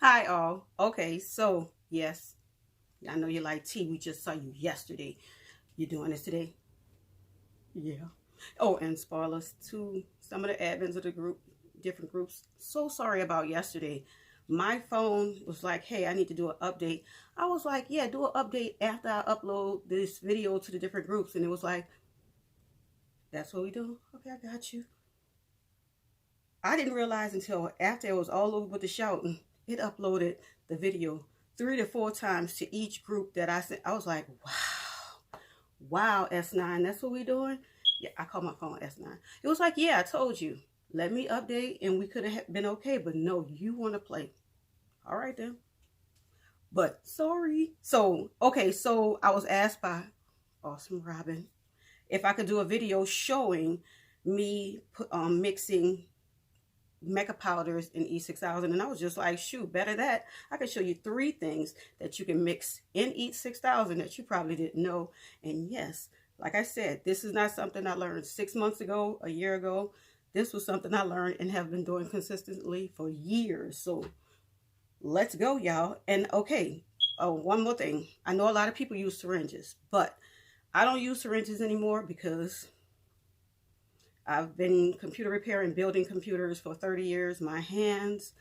Hi all. Okay, so yes, I know you like tea. We just saw you yesterday. You doing this today? Yeah. Oh, and spoilers to some of the admins of the group, different groups. So sorry about yesterday. My phone was like, hey, I need to do an update. I was like, yeah, do an update after I upload this video to the different groups. And it was like, that's what we do? Okay, I got you. I didn't realize until after it was all over with the shouting, it uploaded the video 3 to 4 times to each group that I sent. I was like, wow, S9, that's what we doing? Yeah, I call my phone S9. It was like, yeah, I told you. Let me update and we could have been okay, but no, you want to play. All right then. But sorry. So, okay, so I was asked by Awesome Robin if I could do a video showing me mixing Mica powders in e6000, and I was just like, shoot, better that I can show you 3 things that you can mix in e6000 that you probably didn't know. And yes, like I said, this is not something I learned 6 months ago, a year ago. This was something I learned and have been doing consistently for years. So let's go, y'all. And okay, one more thing. I know a lot of people use syringes, but I don't use syringes anymore because I've been computer repairing, building computers for 30 years. My hands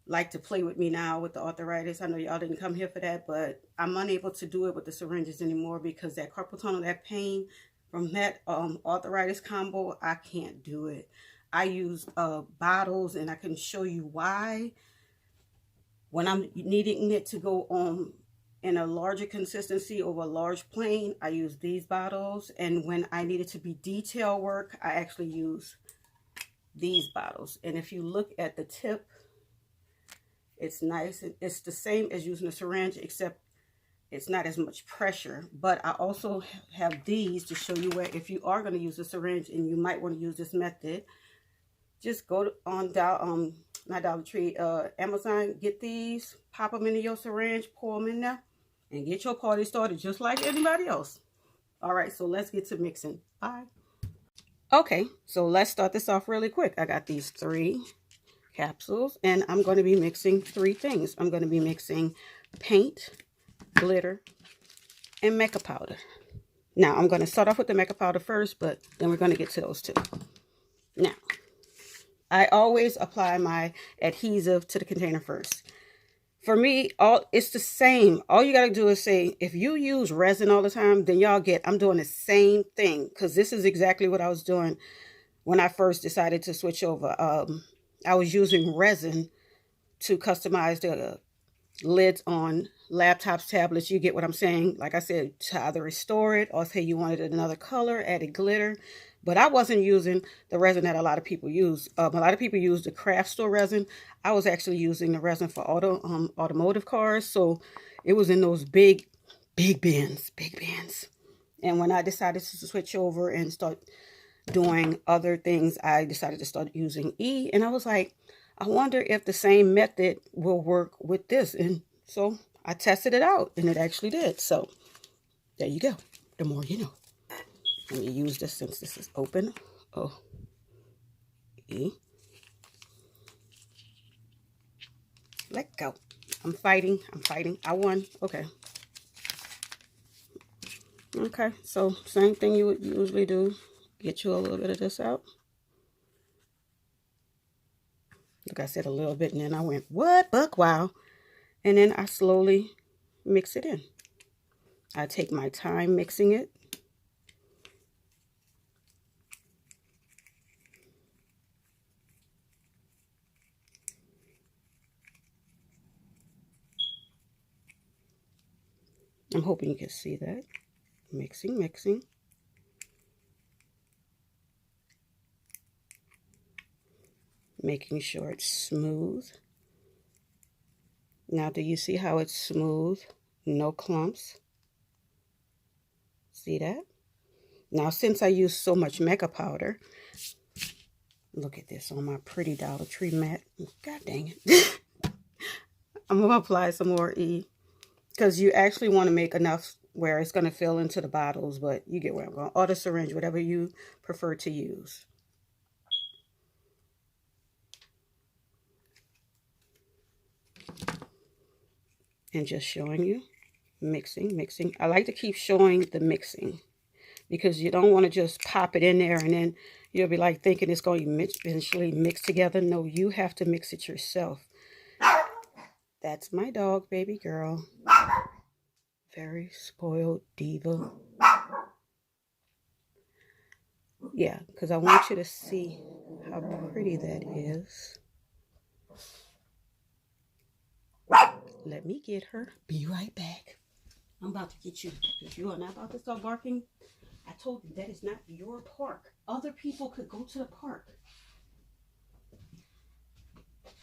like to play with me now with the arthritis. I know y'all didn't come here for that, but I'm unable to do it with the syringes anymore because that carpal tunnel, that pain from that arthritis combo, I can't do it. I use bottles, and I can show you why. When I'm needing it to go on in a larger consistency over a large plane, I use these bottles. And when I need it to be detail work, I actually use these bottles. And if you look at the tip, it's nice. It's the same as using a syringe, except it's not as much pressure. But I also have these to show you where if you are going to use a syringe and you might want to use this method, just go on not Dollar Tree, Amazon, get these, pop them into your syringe, pour them in there, and get your party started just like anybody else. All right, so let's get to mixing. Bye. Okay, so let's start this off really quick. I got these 3 capsules, and I'm going to be mixing 3 things. I'm going to be mixing paint, glitter, and Mica powder. Now, I'm going to start off with the Mica powder first, but then we're going to get to those 2. Now, I always apply my adhesive to the container first. For me, it's the same. All you got to do is say, if you use resin all the time, then y'all get, I'm doing the same thing, because this is exactly what I was doing when I first decided to switch over. I was using resin to customize the lids on laptops, tablets. You get what I'm saying? Like I said, to either restore it or say you wanted another color, added glitter. But I wasn't using the resin that a lot of people use. A lot of people use the craft store resin. I was actually using the resin for automotive cars. So it was in those big bins. And when I decided to switch over and start doing other things, I decided to start using E. And I was like, I wonder if the same method will work with this. And so I tested it out, and it actually did. So there you go. The more you know. Let me use this since this is open. Oh, E. Let go. I'm fighting. I won. Okay. Okay, so same thing you would usually do. Get you a little bit of this out. Like I said, a little bit, and then I went, what? Buck, wow. And then I slowly mix it in. I take my time mixing it. I'm hoping you can see that. Mixing. Making sure it's smooth. Now, do you see how it's smooth? No clumps. See that? Now, since I use so much Mica powder, look at this on my pretty Dollar Tree mat. God dang it. I'm going to apply some more E, because you actually want to make enough where it's going to fill into the bottles, but you get where I'm going. Or the syringe, whatever you prefer to use. and just showing you mixing. I like to keep showing the mixing because you don't want to just pop it in there and then you'll be like thinking it's going to eventually mix together. No, you have to mix it yourself. That's my dog, baby girl. Very spoiled diva. Yeah, because I want you to see how pretty that is. Let me get her. Be right back. I'm about to get you because you are not about to start barking. I told you that is not your park. Other people could go to the park.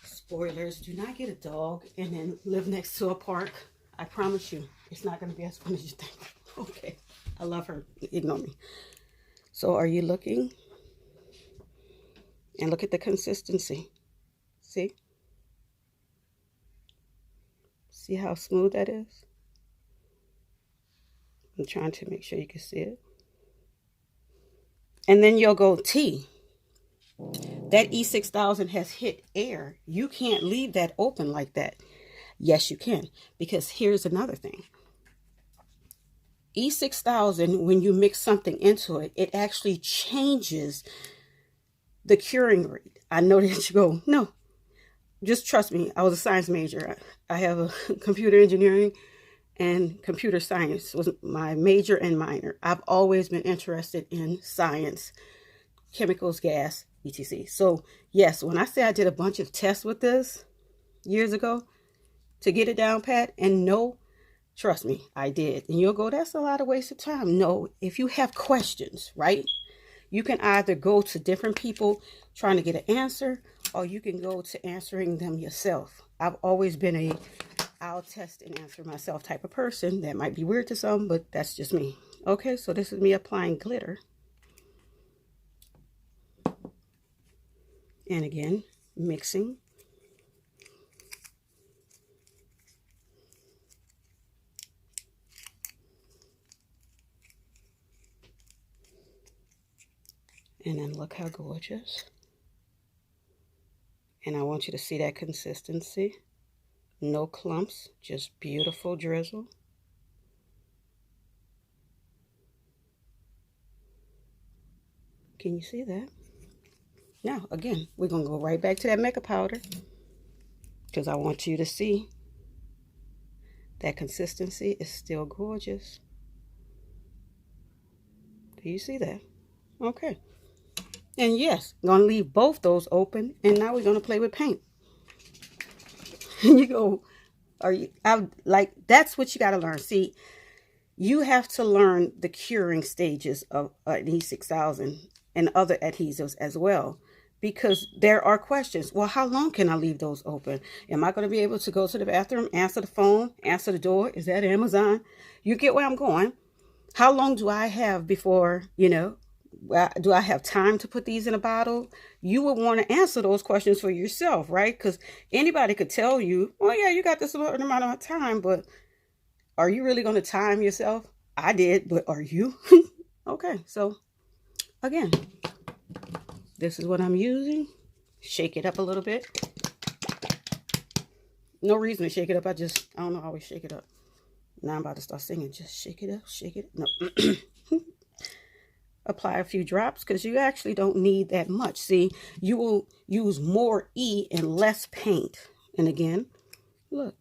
Spoilers, do not get a dog and then live next to a park. I promise you, it's not going to be as fun as you think. Okay, I love her. Ignore me. So are you looking? And look at the consistency. See? See how smooth that is? I'm trying to make sure you can see it. And then you'll go tea. That e6000 has hit air. You can't leave that open like that. Yes, you can. Because here's another thing. E6000, when you mix something into it, it actually changes the curing rate. I know that you go, no, just trust me. I was a science major. I have a computer engineering and computer science was my major and minor. I've always been interested in science, chemicals, gas, etc. So yes, when I say I did a bunch of tests with this years ago to get it down pat, and no, trust me, I did. And you'll go, that's a lot of waste of time. No, if you have questions, right? You can either go to different people trying to get an answer, or you can go to answering them yourself. I've always been a I'll test and answer myself type of person. That might be weird to some, but that's just me. Okay, so this is me applying glitter. And again, mixing. And then look how gorgeous. And I want you to see that consistency. No clumps, just beautiful drizzle. Can you see that? Now, again, we're going to go right back to that Mica powder because I want you to see that consistency is still gorgeous. Do you see that? Okay. And yes, I'm going to leave both those open, and now we're going to play with paint. And you go, that's what you got to learn. See, you have to learn the curing stages of an E6000 and other adhesives as well, because there are questions. Well, how long can I leave those open? Am I going to be able to go to the bathroom, answer the phone, answer the door? Is that Amazon? You get where I'm going. How long do I have before, do I have time to put these in a bottle? You would want to answer those questions for yourself, right? Because anybody could tell you, well, yeah, you got this certain amount of time, but are you really going to time yourself? I did, but are you? Okay, so again, this is what I'm using. Shake it up a little bit. No reason to shake it up. I don't know, I always shake it up. Now I'm about to start singing. Just shake it up, shake it. No. Apply a few drops because you actually don't need that much. See, you will use more E and less paint. And again, look.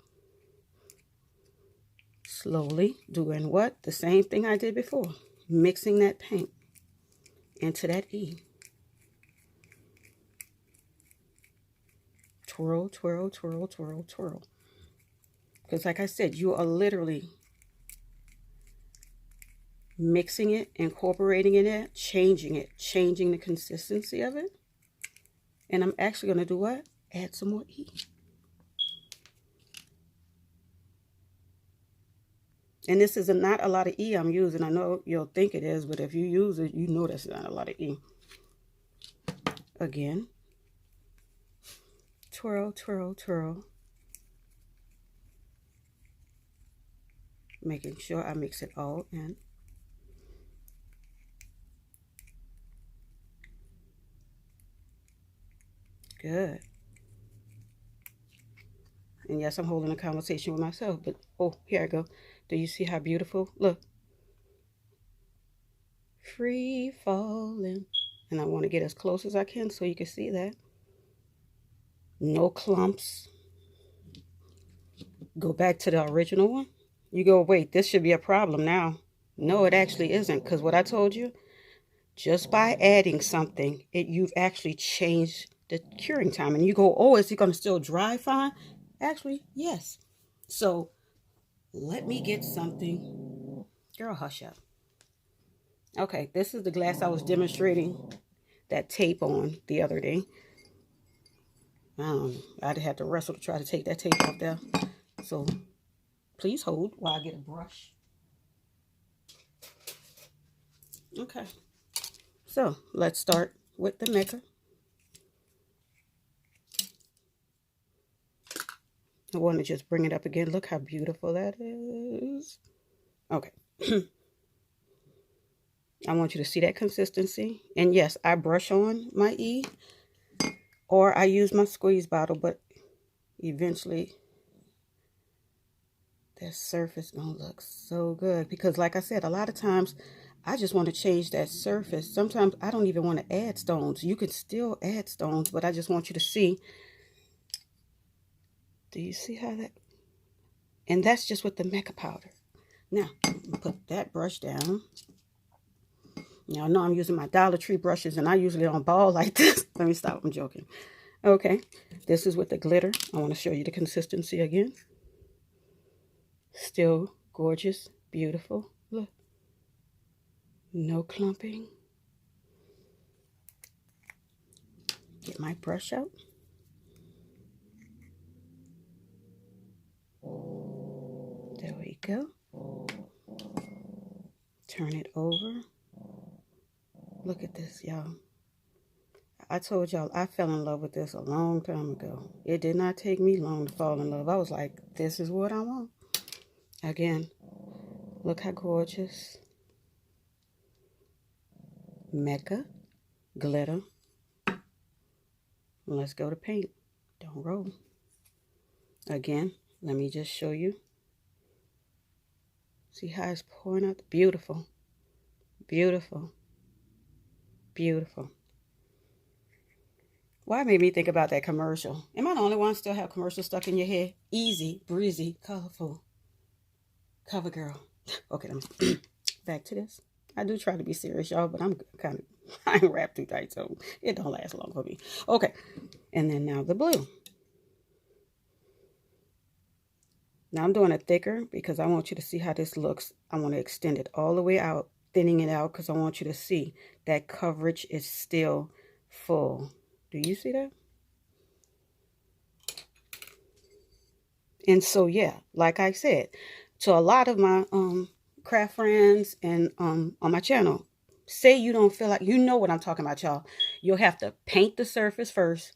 Slowly doing what? The same thing I did before. Mixing that paint into that E. Twirl, twirl, twirl, twirl, twirl. Because like I said, you are literally mixing it, incorporating in it, changing the consistency of it. And I'm actually going to do what? Add some more E. And this is not a lot of E I'm using. I know you'll think it is, but if you use it, you know that's not a lot of E. Again. Twirl, twirl, twirl. Making sure I mix it all in. Good. And yes, I'm holding a conversation with myself, but oh, here I go. Do you see how beautiful? Look. Free falling. And I want to get as close as I can so you can see that. No clumps. Go back to the original one. You go, wait, this should be a problem now. No, it actually isn't, because what I told you, just by adding something, you've actually changed the curing time. And you go, oh, is it going to still dry fine? Actually, yes. So let me get something. Girl, hush up. Okay, this is the glass I was demonstrating that tape on the other day. I'd have to wrestle to try to take that tape off there. So please hold while I get a brush. Okay, so let's start with the Mica. I want to just bring it up again. Look how beautiful that is. Okay. I want you to see that consistency. And yes, I brush on my E, or I use my squeeze bottle, but eventually that surface gonna look so good. Because like I said, a lot of times I just want to change that surface. Sometimes I don't even want to add stones. You can still add stones, but I just want you to see. Do you see how that? And that's just with the Mica powder. Now, put that brush down. Now, I know I'm using my Dollar Tree brushes, and I usually don't ball like this. Let me stop. I'm joking. Okay. This is with the glitter. I want to show you the consistency again. Still gorgeous. Beautiful. Look. No clumping. Get my brush out. There we go. Turn it over. Look at this, y'all. I told y'all I fell in love with this a long time ago. It did not take me long to fall in love. I was like, this is what I want. Again, look how gorgeous. Mica, glitter. Let's go to paint. Don't roll. Again, let me just show you. See how it's pouring out? Beautiful. Beautiful. Beautiful. Why made me think about that commercial? Am I the only one still have commercials stuck in your head? Easy, breezy, colorful. Cover girl. Okay, back to this. I do try to be serious, y'all, but I'm kind of, I ain't wrapped too tight, so it don't last long for me. Okay, and then now the blue. Now I'm doing it thicker because I want you to see how this looks. I want to extend it all the way out, thinning it out, because I want you to see that coverage is still full. Do you see that? And so, yeah, like I said, to a lot of my craft friends and on my channel, say you don't feel like, you know what I'm talking about, y'all. You'll have to paint the surface first,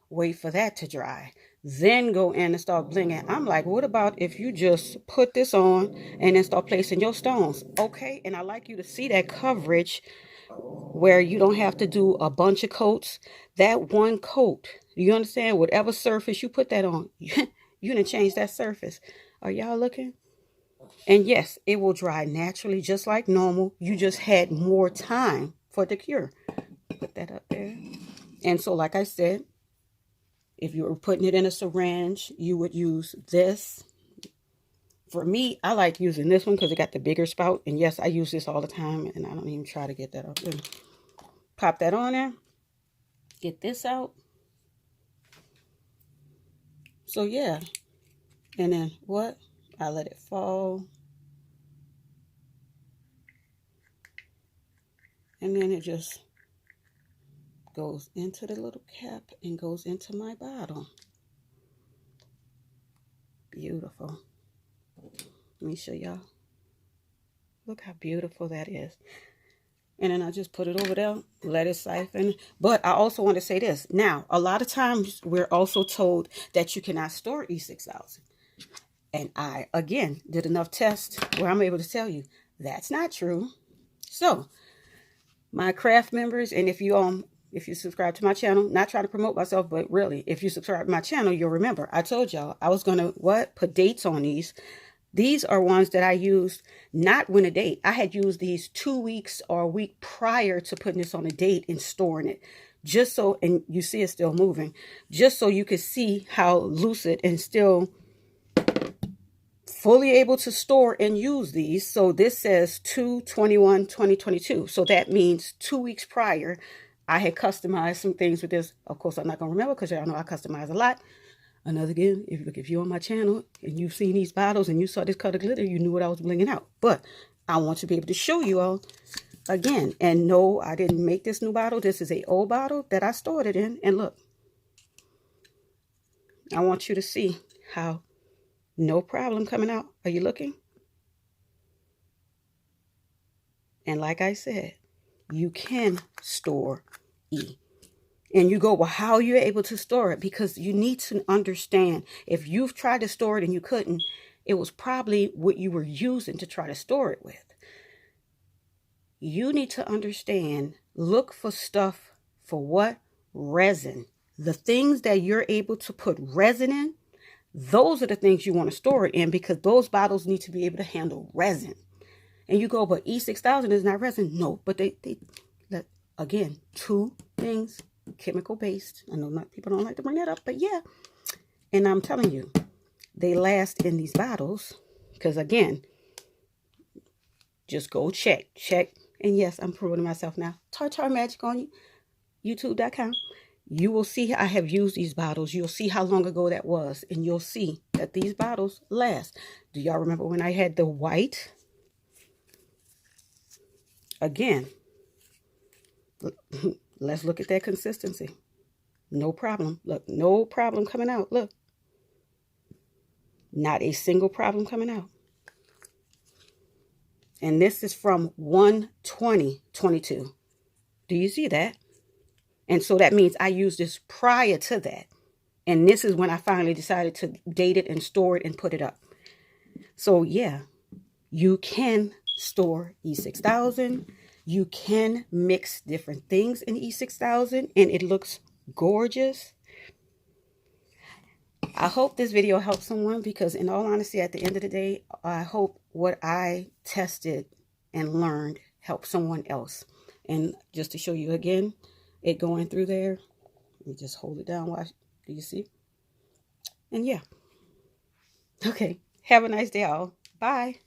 wait for that to dry, then go in and start blinging. I'm like, what about if you just put this on and then start placing your stones? Okay, and I like you to see that coverage where you don't have to do a bunch of coats. That one coat, you understand? Whatever surface you put that on, you didn't change that surface. Are y'all looking? And yes, it will dry naturally just like normal. You just had more time for the cure. Put that up there. And so like I said, if you were putting it in a syringe, you would use this. For me, I like using this one because it got the bigger spout. And yes, I use this all the time, and I don't even try to get that up there. Pop that on there. Get this out. So yeah. And then what? I let it fall. And then it just goes into the little cap and goes into my bottle. Beautiful. Let me show y'all. Look how beautiful that is. And then I just put it over there, let it siphon. But I also want to say this. Now, a lot of times we're also told that you cannot store e6000. And I, again, did enough tests where I'm able to tell you that's not true. So, my craft members, and if you if you subscribe to my channel, not trying to promote myself, but really, if you subscribe to my channel, you'll remember I told y'all I was going to put dates on these. These are ones that I used not when a date. I had used these 2 weeks or a week prior to putting this on a date and storing it. Just so, and you see it's still moving, just so you could see how lucid and still fully able to store and use these. So this says 2/21/2022. So that means 2 weeks prior, I had customized some things with this. Of course, I'm not going to remember because y'all know I customize a lot. Another again, if you're on my channel and you've seen these bottles and you saw this color glitter, you knew what I was blinging out. But I want to be able to show you all again. And no, I didn't make this new bottle. This is a old bottle that I stored it in. And look, I want you to see how no problem coming out. Are you looking? And like I said, you can store E. And you go, well, how are you able to store it? Because you need to understand, if you've tried to store it and you couldn't, it was probably what you were using to try to store it with. You need to understand, look for stuff for what? Resin. The things that you're able to put resin in, those are the things you want to store it in, because those bottles need to be able to handle resin. And you go, but e6000 is not resin. No, but they again, two things. Chemical based. I know not people don't like to bring that up, but yeah. And I'm telling you, they last in these bottles because again, just go check. And yes, I'm promoting myself now. Tartar Magic on YouTube.com. You will see I have used these bottles. You'll see how long ago that was, and you'll see that these bottles last. Do y'all remember when I had the white? Again, let's look at that consistency. No problem. Look, no problem coming out. Look. Not a single problem coming out. And this is from 1/20/22. Do you see that? And so that means I used this prior to that. And this is when I finally decided to date it and store it and put it up. So yeah, you can store e6000. You can mix different things in e6000 and it looks gorgeous. I hope this video helps someone, because in all honesty, at the end of the day, I hope what I tested and learned helped someone else. And just to show you again, it going through there, let me just hold it down. Watch. Do you see? And yeah. Okay. Have a nice day, all. Bye.